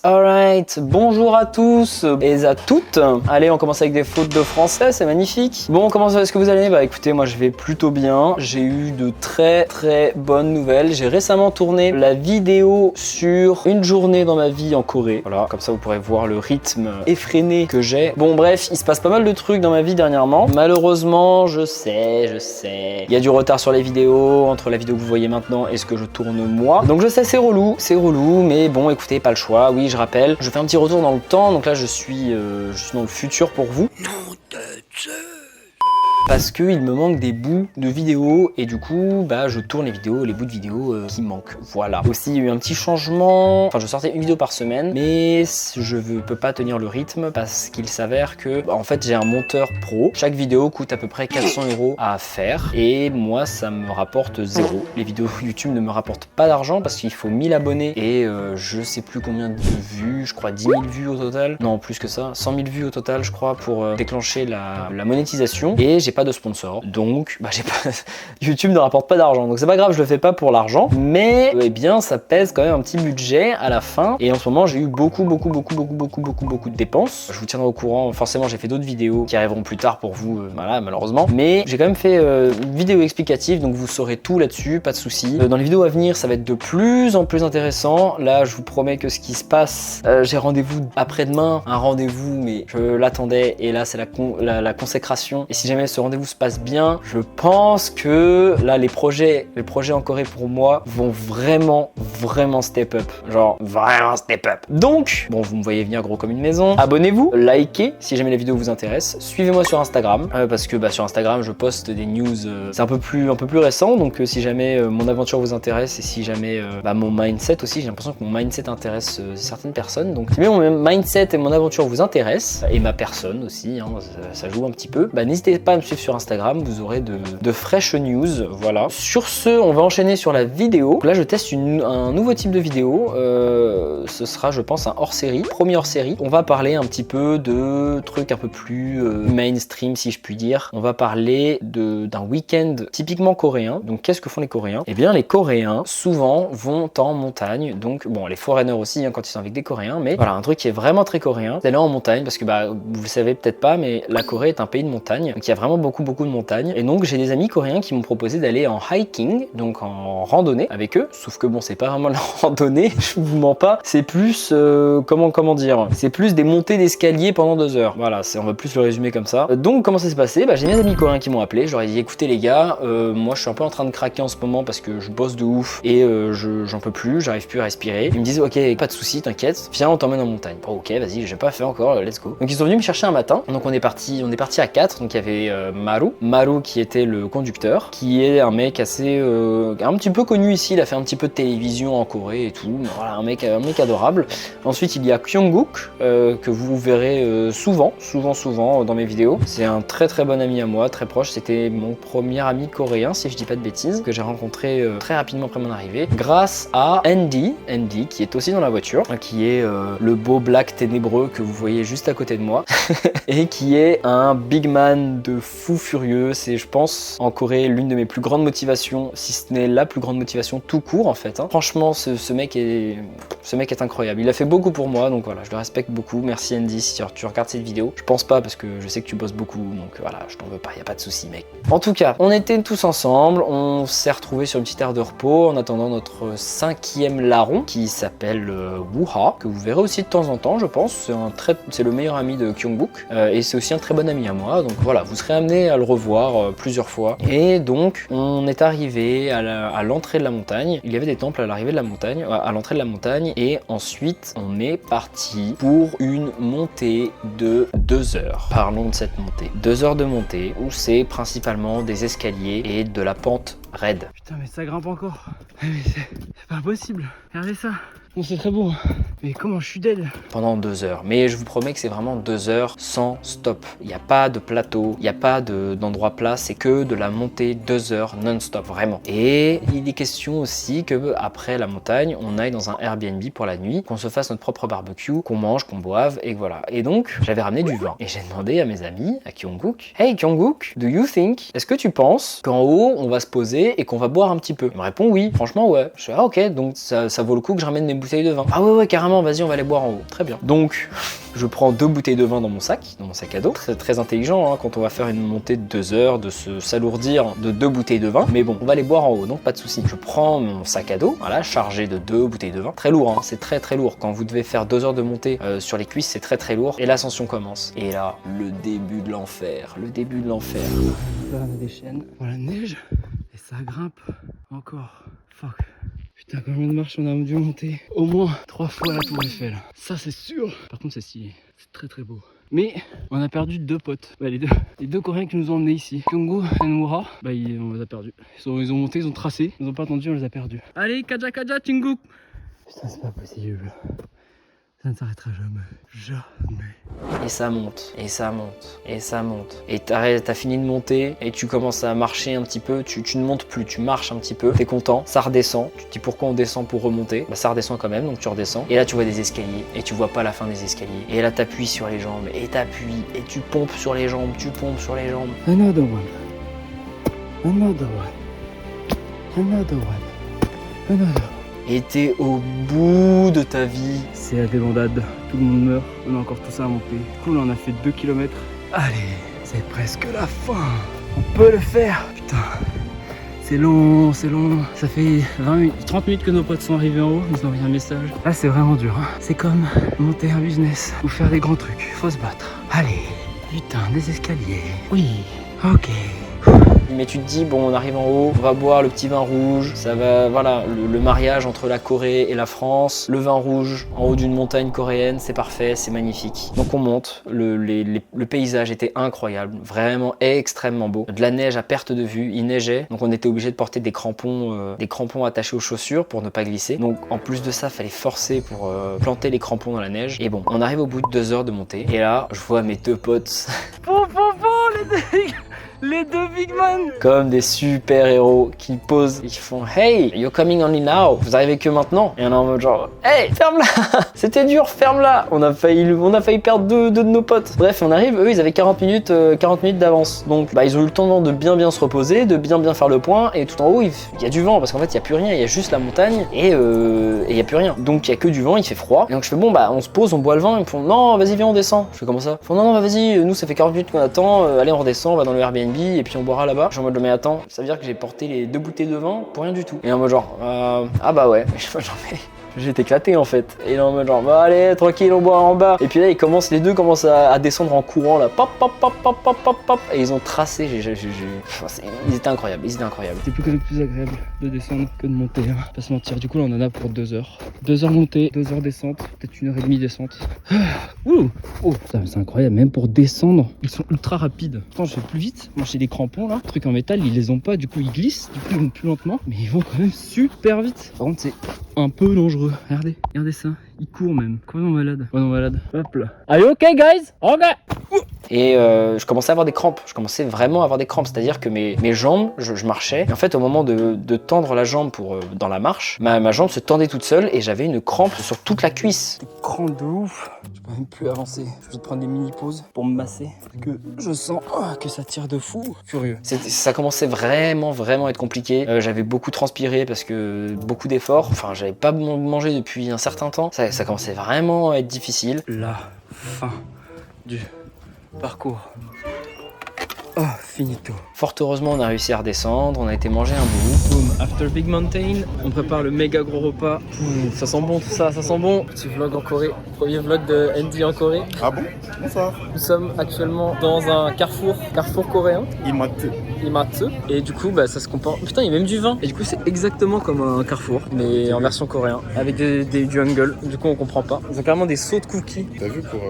Alright, bonjour à tous et à toutes. Allez, on commence avec des fautes de français, c'est magnifique. Bon, comment est-ce que vous allez? Bah écoutez, moi je vais plutôt bien. J'ai eu de très bonnes nouvelles. J'ai récemment tourné la vidéo sur une journée dans ma vie en Corée. Voilà, comme ça vous pourrez voir le rythme effréné que j'ai. Bon bref, il se passe pas mal de trucs dans ma vie dernièrement. Malheureusement, je sais. Il y a du retard sur les vidéos, entre la vidéo que vous voyez maintenant et ce que je tourne moi. Donc je sais, c'est relou, mais bon, écoutez, pas le choix. Oui, je rappelle, je fais un petit retour dans le temps. Donc là, je suis dans le futur pour vous. Non de Dieu. Parce qu'il me manque des bouts de vidéos et du coup bah je tourne les bouts de vidéos qui manquent, voilà. Aussi il y a eu un petit changement, enfin je sortais une vidéo par semaine mais je peux pas tenir le rythme parce qu'il s'avère que en fait j'ai un monteur pro. Chaque vidéo coûte à peu près 400 € à faire et moi ça me rapporte 0. Les vidéos YouTube ne me rapportent pas d'argent parce qu'il faut 1000 abonnés et je sais plus combien de vues, je crois 10 000 vues au total, non plus que ça, 100 000 vues au total je crois pour déclencher la monétisation et j'ai pas de sponsor, donc bah, YouTube ne rapporte pas d'argent, donc c'est pas grave, je le fais pas pour l'argent, mais eh bien ça pèse quand même un petit budget à la fin. Et en ce moment j'ai eu beaucoup de dépenses. Je vous tiendrai au courant, forcément j'ai fait d'autres vidéos qui arriveront plus tard pour vous, voilà, malheureusement, mais j'ai quand même fait une vidéo explicative, donc vous saurez tout là-dessus, pas de souci. Dans les vidéos à venir ça va être de plus en plus intéressant. Là je vous promets que ce qui se passe, j'ai rendez-vous après-demain, un rendez-vous mais je l'attendais et là c'est la consécration, et si jamais ce rendez-vous se passe bien, je pense que là les projets en Corée pour moi vont vraiment step up, genre vraiment step up. Donc bon, vous me voyez venir gros comme une maison. Abonnez-vous, likez si jamais la vidéo vous intéresse, suivez-moi sur Instagram parce que sur Instagram je poste des news, c'est un peu plus récent, donc si jamais mon aventure vous intéresse et si jamais mon mindset aussi, j'ai l'impression que mon mindset intéresse certaines personnes, donc si jamais mon mindset et mon aventure vous intéressent et ma personne aussi, hein, ça joue un petit peu, n'hésitez pas à me suivre sur Instagram, vous aurez de fraîches news, voilà. Sur ce, on va enchaîner sur la vidéo. Donc là, je teste un nouveau type de vidéo. Ce sera, je pense, un hors-série, premier hors-série. On va parler un petit peu de trucs un peu plus mainstream, si je puis dire. On va parler d'un week-end typiquement coréen. Donc, qu'est-ce que font les Coréens? Eh bien, les Coréens, souvent, vont en montagne. Donc, bon, les foreigners aussi, hein, quand ils sont avec des Coréens. Mais voilà, un truc qui est vraiment très coréen, c'est d'aller en montagne. Parce que, vous le savez peut-être pas, mais la Corée est un pays de montagne. Donc, il y a vraiment beaucoup de montagnes, et donc j'ai des amis coréens qui m'ont proposé d'aller en hiking, donc en randonnée avec eux, sauf que bon, c'est pas vraiment la randonnée, je vous mens pas, c'est plus comment dire, c'est plus des montées d'escalier pendant 2 heures, voilà, on va plus le résumer comme ça. Donc comment ça s'est passé? J'ai mes amis coréens qui m'ont appelé, je leur ai dit écoutez les gars, moi je suis un peu en train de craquer en ce moment parce que je bosse de ouf et j'en peux plus, j'arrive plus à respirer. Ils me disent ok, pas de soucis, t'inquiète, viens on t'emmène en montagne. Bon ok, vas-y, j'ai pas fait encore, let's go. Donc ils sont venus me chercher un matin, donc on est parti à 4, donc il y avait Maru qui était le conducteur, qui est un mec assez un petit peu connu ici, il a fait un petit peu de télévision en Corée et tout, voilà, un mec adorable. Ensuite il y a Kyungkook que vous verrez souvent dans mes vidéos. C'est un très bon ami à moi, très proche, c'était mon premier ami coréen si je dis pas de bêtises, que j'ai rencontré très rapidement après mon arrivée, grâce à Andy qui est aussi dans la voiture, qui est le beau black ténébreux que vous voyez juste à côté de moi et qui est un big man de fou furieux. C'est, je pense, en Corée, l'une de mes plus grandes motivations, si ce n'est la plus grande motivation tout court en fait. Franchement, ce mec est incroyable. Il a fait beaucoup pour moi, donc voilà, je le respecte beaucoup. Merci Andy si tu regardes cette vidéo. Je pense pas parce que je sais que tu bosses beaucoup, donc voilà, je t'en veux pas, y a pas de souci mec. En tout cas, on était tous ensemble, on s'est retrouvés sur une petite aire de repos en attendant notre 5e larron qui s'appelle Wooha, que vous verrez aussi de temps en temps, je pense. C'est le meilleur ami de Kyungkook et c'est aussi un très bon ami à moi, donc voilà, vous serez amené à le revoir plusieurs fois. Et donc on est arrivé à l'entrée de la montagne, il y avait des temples à l'arrivée de la montagne, à l'entrée de la montagne, et ensuite on est parti pour une montée de 2 heures. Parlons de cette montée. 2 heures de montée où c'est principalement des escaliers et de la pente raide. Putain mais ça grimpe encore. Mais c'est pas possible. Regardez ça. Bon, c'est très beau, mais comment je suis dead. Pendant 2 heures, mais je vous promets que c'est vraiment 2 heures sans stop. Il n'y a pas de plateau, il n'y a pas d'endroit plat, c'est que de la montée 2 heures non-stop, vraiment. Et il est question aussi que après la montagne, on aille dans un Airbnb pour la nuit, qu'on se fasse notre propre barbecue, qu'on mange, qu'on boive, et voilà. Et donc, j'avais ramené du vin. Et j'ai demandé à mes amis, à Kyungkook, hey Kyungkook, do you think, est-ce que tu penses qu'en haut, on va se poser et qu'on va boire un petit peu? Il me répond oui, franchement ouais. Je fais ah ok, donc ça vaut le coup que je ramène mes bouteilles de vin. Ah ouais carrément. carrément, vas-y, on va aller boire en haut. Très bien. Donc, je prends 2 bouteilles de vin dans mon sac à dos. Très, très intelligent, hein, quand on va faire une montée de 2 heures, de se s'alourdir de 2 bouteilles de vin. Mais bon, on va aller boire en haut, donc pas de souci. Je prends mon sac à dos, voilà, chargé de 2 bouteilles de vin. Très lourd, hein, c'est très très lourd. Quand vous devez faire 2 heures de montée sur les cuisses, c'est très très lourd. Et l'ascension commence. Et là, le début de l'enfer. Le début de l'enfer. Là, on a des chaînes dans la neige. Et ça grimpe encore. Fuck. Putain, combien de marches on a dû monter? Au moins 3 fois la tour Eiffel. Ça, c'est sûr. Par contre, c'est stylé. C'est très très beau. Mais on a perdu 2 potes. Bah, les deux Coréens qui nous ont emmenés ici. Kyunggu et Noura, bah, on les a perdus. Ils ont monté, ils ont tracé. Ils ont pas attendu, on les a perdus. Allez, Kaja Kaja, Chingu. Putain, c'est pas possible. Ça ne s'arrêtera jamais. Jamais. Et ça monte, et ça monte, et ça monte. Et t'as fini de monter, et tu commences à marcher un petit peu, tu ne montes plus, tu marches un petit peu, t'es content, ça redescend. Tu te dis pourquoi on descend pour remonter? Bah ça redescend quand même, donc tu redescends. Et là tu vois des escaliers, et tu vois pas la fin des escaliers. Et là t'appuies sur les jambes, et t'appuies, et tu pompes sur les jambes, tu pompes sur les jambes. Another one. Another one. Another one. Another. Et t'es au bout de ta vie. C'est la débandade, tout le monde meurt, on a encore tout ça à monter. Du coup là on a fait 2 km. Allez, c'est presque la fin. On peut le faire. Putain, c'est long, c'est long. Ça fait 30 minutes que nos potes sont arrivés en haut, ils ont envoyé un message. Là c'est vraiment dur, hein. C'est comme monter un business ou faire des grands trucs, faut se battre. Allez, putain, des escaliers. Oui, ok. Mais tu te dis, bon, on arrive en haut, on va boire le petit vin rouge, ça va, voilà, le mariage entre la Corée et la France, le vin rouge en haut d'une montagne coréenne, c'est parfait, c'est magnifique. Donc on monte, le paysage était incroyable, vraiment extrêmement beau. De la neige à perte de vue, il neigeait, donc on était obligé de porter des crampons attachés aux chaussures pour ne pas glisser. Donc en plus de ça, fallait forcer pour planter les crampons dans la neige. Et bon, on arrive au bout de 2 heures de montée, et là, je vois mes 2 potes. Les deux big man. Comme des super héros qui posent et qui font Hey, you're coming only now. Vous arrivez que maintenant. Et on est en mode genre Hey, ferme-la. C'était dur, ferme-la. On a failli perdre deux de nos potes. Bref, on arrive. Eux, ils avaient 40 minutes d'avance. Donc, bah, ils ont eu le temps de bien se reposer, de bien faire le point. Et tout en haut, il y a du vent parce qu'en fait, il y a plus rien. Il y a juste la montagne et il y a plus rien. Donc, il y a que du vent. Il fait froid. Et donc, je fais bon, bah, on se pose, on boit le vin. Ils me font non, vas-y, viens, on descend. Je fais comment ça? Ils font non, bah, vas-y. Nous, ça fait 40 minutes qu'on attend. Allez, on redescend. On va dans le Airbnb. Et puis on boira là-bas. Je suis en mode mais attends, ça veut dire que j'ai porté les 2 bouteilles de vin pour rien du tout. Et en mode genre ah bah ouais. J'ai éclaté en fait. Et là en mode genre bah allez tranquille on boit en bas. Et puis là les deux commencent à descendre en courant là. Pop pop pop pop pop pop pop. Et ils ont tracé. Ils étaient incroyables. C'est plus agréable de descendre que de monter. Hein. Pas se mentir. Du coup là on en a pour 2 heures. 2 heures montée, 2 heures descente, peut-être 1h30 descente. Ouh. Oh c'est incroyable. Même pour descendre, ils sont ultra rapides. Pourtant je fais plus vite. Moi j'ai des crampons là, trucs en métal, ils les ont pas. Du coup ils glissent. Du coup ils vont plus lentement. Mais ils vont quand même super vite. Par contre c'est un peu dangereux. Regardez ça, il court même. Complètement malade. Hop là. Are you okay guys? Ok. Et je commençais à avoir des crampes. Je commençais vraiment à avoir des crampes. C'est-à-dire que mes jambes, je marchais. Et en fait, au moment de tendre la jambe dans la marche, ma jambe se tendait toute seule et j'avais une crampe sur toute la cuisse. Des crampes de ouf. Je peux même plus avancer. Je vais prendre des mini-pauses pour me masser. Parce que je sens que ça tire de fou. Furieux. Ça commençait vraiment à être compliqué. J'avais beaucoup transpiré parce que beaucoup d'efforts. Enfin, j'avais pas mangé depuis un certain temps. Ça commençait vraiment à être difficile. La fin du parcours. Oh, finito. Fort heureusement, on a réussi à redescendre, on a été manger un bout. Boom, after Big Mountain, on prépare le méga gros repas. Ça sent bon tout ça, ça sent bon. Petit vlog en Corée, premier vlog de Andy en Corée. Ah bon? Bonsoir. Nous sommes actuellement dans un carrefour coréen. Imatsu. Et du coup, bah, ça se comporte. Putain, il y a même du vin. Et du coup, c'est exactement comme un carrefour, mais en version coréen, avec du jungle. Du coup, on comprend pas. Ils ont carrément des sauts de cookies. T'as vu pour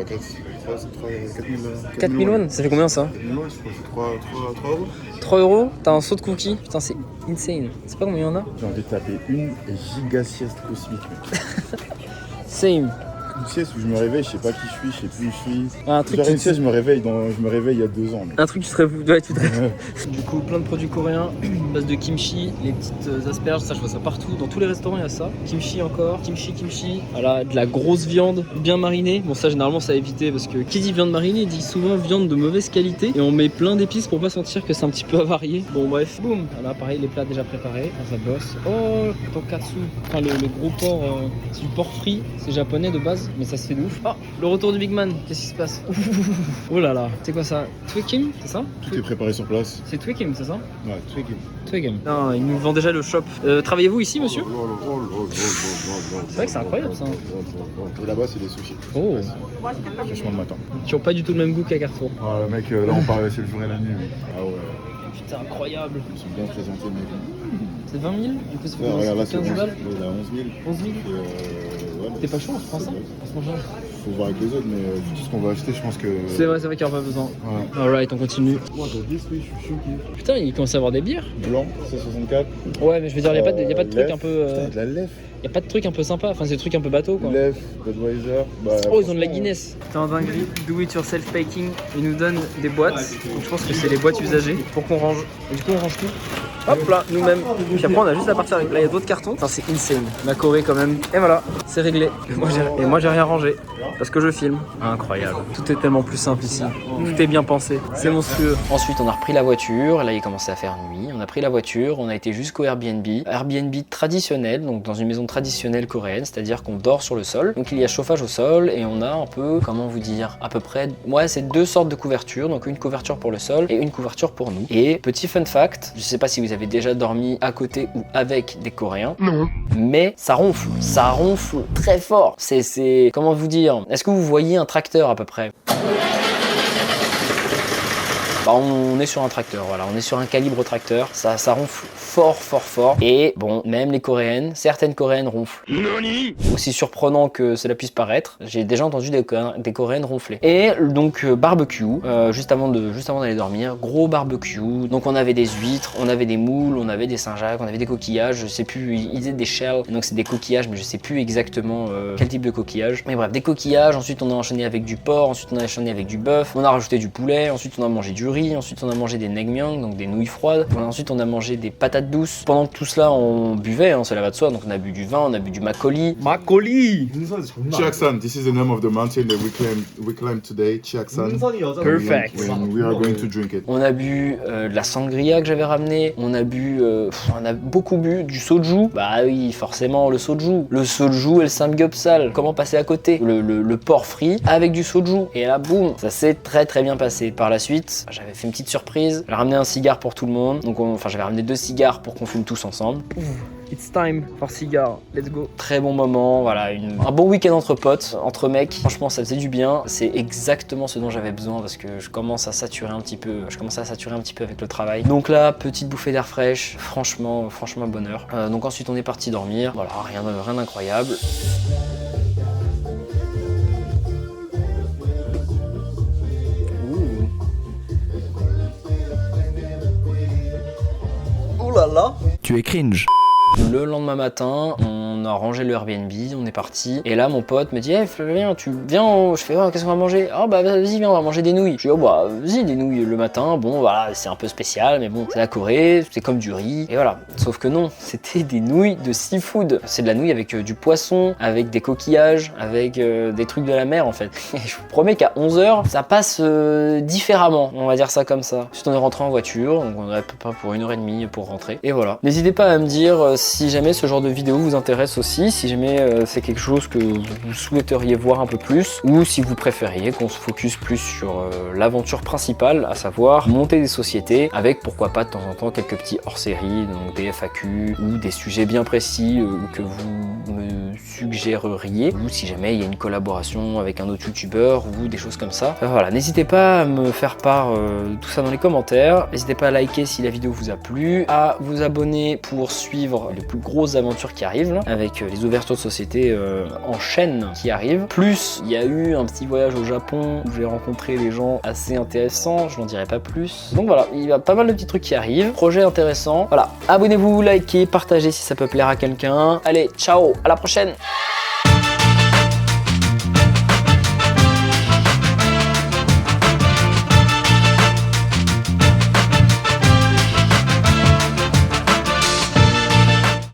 4 000 won, ça fait combien ça? 4 000 won, je crois que c'est 3 euros. 3 euros, t'as un saut de cookies. Putain, c'est insane. C'est pas combien il y en a? J'ai envie de taper une giga sieste cosmique, mec. Same. Une sieste où je me réveille, je sais pas qui je suis, je sais plus où je suis. Un truc Genre qui une sieste, je me réveille il y a 2 ans. Un truc qui serait... Ouais, tu te... Du coup, plein de produits coréens, base de kimchi, les petites asperges, ça je vois ça partout, dans tous les restaurants il y a ça. Kimchi encore, kimchi. Voilà, de la grosse viande bien marinée. Bon ça généralement ça à éviter parce que qui dit viande marinée dit souvent viande de mauvaise qualité. Et on met plein d'épices pour pas sentir que c'est un petit peu avarié. Bon bref, boum. Voilà, pareil, les plats déjà préparés, ça bosse. Oh, tonkatsu, enfin le gros porc, c'est du porc frit, c'est japonais de base, mais ça se fait de ouf. Oh, le retour du Big Man, qu'est-ce qui se passe? Oh là là, c'est quoi ça? Twikim, c'est ça? Tout est préparé sur place. C'est Twikim, c'est ça? Ouais, Twikim. Twikim. Non, il nous vend déjà le shop. Travaillez-vous ici, monsieur? C'est vrai que c'est incroyable ça. Et là-bas, c'est des sushis. Oh, Franchement, le matin. qui ont pas du tout le même goût qu'à Carrefour. Ah, mec, là, on parle, c'est le jour et la nuit. Ah ouais. Putain, incroyable. Ils sont bien présentés, mec. C'est 20 000? Du coup, ça fait Ouais, regarde, là, c'est 15 balles? Il a 11 000. 11 000? Ouais, T'es pas chaud, on se prend ça? On se mange un. Faut voir avec les autres, mais vu tout ce qu'on va acheter, je pense que. C'est vrai qu'il n'y aura pas besoin. Ouais. Alright, on continue. Moi, t'as dit, oui, je suis choqué. Putain, il commence à avoir des bières. Blanc, 164. Ouais, mais je veux dire, y a pas de truc Lef. un peu. Putain, de la lef. Y a pas de truc un peu sympa. Enfin, c'est des trucs un peu bateau quoi. Lef, Budweiser. Bah, Oh, ils ont de la Guinness. C'est un dinguerie. Do it yourself packing. Ils nous donnent des boîtes. Donc, je pense que c'est les boîtes usagées pour qu'on range. Et du coup, on range tout. Hop là, nous-mêmes. Puis après, on a juste à partir avec. Là, il y a d'autres cartons. Enfin, c'est insane. La Corée quand même. Et voilà, c'est réglé. Et moi, j'ai rien rangé. Parce que je filme. Incroyable. Tout est tellement plus simple ici. Tout est bien pensé. C'est monstrueux. Ensuite, on a repris la voiture. Là, il commençait à faire nuit. On a pris la voiture. On a été jusqu'au Airbnb. Airbnb traditionnel, donc dans une maison traditionnelle coréenne, c'est-à-dire qu'on dort sur le sol. Donc il y a chauffage au sol et on a un peu, comment vous dire, à peu près, ouais, c'est 2 sortes de couvertures. Donc une couverture pour le sol et une couverture pour nous. Et petit fun fact, je sais pas si vous avez déjà dormi à côté ou avec des Coréens. Non. Mais ça ronfle très fort. C'est, comment vous dire, est-ce que vous voyez un tracteur à peu près? Bah, on est sur un tracteur, voilà, on est sur un calibre tracteur, ça ronfle fort. Et bon, même les Coréennes, certaines Coréennes ronflent. Nani? Aussi surprenant que cela puisse paraître, j'ai déjà entendu des Coréennes ronfler. Et donc barbecue, juste avant d'aller dormir, gros barbecue. Donc on avait des huîtres, on avait des moules, on avait des Saint-Jacques, on avait des coquillages, je sais plus, ils disaient des shells, donc c'est des coquillages, mais je sais plus exactement quel type de coquillage. Mais bref, des coquillages, ensuite on a enchaîné avec du porc, ensuite on a enchaîné avec du bœuf, on a rajouté du poulet, ensuite on a mangé du riz, ensuite on a mangé des naengmyeon, donc des nouilles froides, ensuite on a mangé des patates douces. Pendant que tout cela on buvait, hein, cela va de soi, donc on a bu du vin, on a bu du makgeolli. Chiaksan, this is the name of the mountain that we climbed today. Chiaksan. Perfect. And we are going to drink it. On a bu de la sangria que j'avais ramené, on a beaucoup bu du soju. Bah oui, forcément le soju et le samgyeopsal. Comment passer à côté? Le porc frit avec du soju. Et là boum, ça s'est très bien passé. Par la suite, j'avais fait une petite surprise. J'ai ramené un cigare pour tout le monde. Donc j'avais ramené 2 cigares pour qu'on fume tous ensemble. It's time for cigar, let's go. Très bon moment, voilà, un bon week-end entre potes, entre mecs. Franchement, ça faisait du bien. C'est exactement ce dont j'avais besoin parce que je commence à saturer un petit peu. Avec le travail. Donc là, petite bouffée d'air fraîche. Franchement, bonheur. Donc ensuite, on est parti dormir. Voilà, rien d'incroyable. Oh là là. Tu es cringe. Le lendemain matin, on a rangé le Airbnb, on est parti. Et là, mon pote me dit, hey, Flavien, tu viens? Je fais, oh, qu'est-ce qu'on va manger? Oh, bah, vas-y, viens, on va manger des nouilles. Je dis, oh, bah, vas-y, des nouilles le matin. Bon, voilà, c'est un peu spécial, mais bon, c'est la Corée, c'est comme du riz. Et voilà. Sauf que non, c'était des nouilles de seafood. C'est de la nouille avec du poisson, avec des coquillages, avec des trucs de la mer, en fait. Et je vous promets qu'à 11h, ça passe différemment. On va dire ça comme ça. Ensuite, on est rentré en voiture, donc on a à peu près pour 1h30 pour rentrer. Et voilà. N'hésitez pas à me dire si jamais ce genre de vidéo vous intéresse aussi, si jamais c'est quelque chose que vous souhaiteriez voir un peu plus, ou si vous préfériez qu'on se focus plus sur l'aventure principale, à savoir monter des sociétés, avec pourquoi pas de temps en temps quelques petits hors-série, donc des FAQ, ou des sujets bien précis que vous me suggéreriez, ou si jamais il y a une collaboration avec un autre youtubeur, ou des choses comme ça. Voilà, n'hésitez pas à me faire part de tout ça dans les commentaires, n'hésitez pas à liker si la vidéo vous a plu, à vous abonner pour suivre les plus grosses aventures qui arrivent là, avec les ouvertures de société en chaîne qui arrivent. Plus il y a eu un petit voyage au Japon où j'ai rencontré des gens assez intéressants, je n'en dirai pas plus. Donc voilà, il y a pas mal de petits trucs qui arrivent, projet intéressant. Voilà, abonnez-vous, likez, partagez si ça peut plaire à quelqu'un. Allez, ciao, à la prochaine.